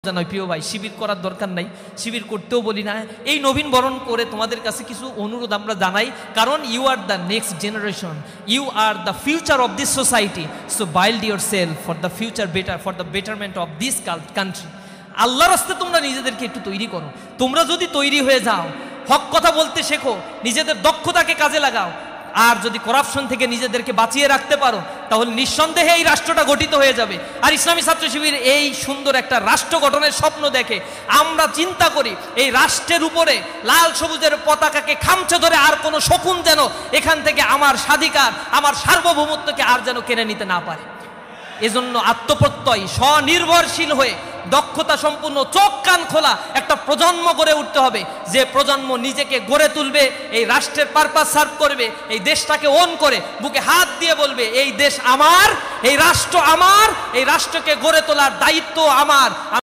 জানাই প্রিয় ভাই, শিবির করার দরকার নাই, শিবির করতেও বলি না। এই নবীন বরণ করে তোমাদের কাছে কিছু অনুরোধ আমরা জানাই, কারণ you are the next generation, you are the future of this society, so build yourself for the future better, for the betterment of this country. আল্লাহর রাস্তায় তোমরা নিজেদেরকে একটু তৈরি করো। তোমরা যদি তৈরি হয়ে যাও, হক কথা বলতে শেখো, নিজেদের দক্ষতাকে কাজে লাগাও, আর যদি করাপশন থেকে নিজেদেরকে বাঁচিয়ে রাখতে পারো, তাহলে নিঃসন্দেহে এই রাষ্ট্রটা গঠিত হয়ে যাবে। আর ইসলামী ছাত্র শিবির এই সুন্দর একটা রাষ্ট্র গঠনের স্বপ্ন দেখে। আমরা চিন্তা করি এই রাষ্ট্রের উপরে লাল সবুজের পতাকাকে খামচে ধরে আর কোনো শকুন যেন এখান থেকে আমার স্বাধিকার, আমার সার্বভৌমত্বকে আর যেন কেড়ে নিতে না পারে। এজন্য আত্মপ্রত্যয়, স্বনির্ভরশীল হয়ে দক্ষতা সম্পূর্ণ চোখ কান খোলা একটা প্রজন্ম গড়ে উঠতে হবে, যে প্রজন্ম নিজেকে গড়ে তুলবে, এই রাষ্ট্রের পারপাস সার্ভ করবে, এই দেশটাকে ওন করে বুকে হাত দিয়ে বলবে এই দেশ আমার, এই রাষ্ট্র আমার, এই রাষ্ট্রকে গড়ে তোলার দায়িত্ব আমার।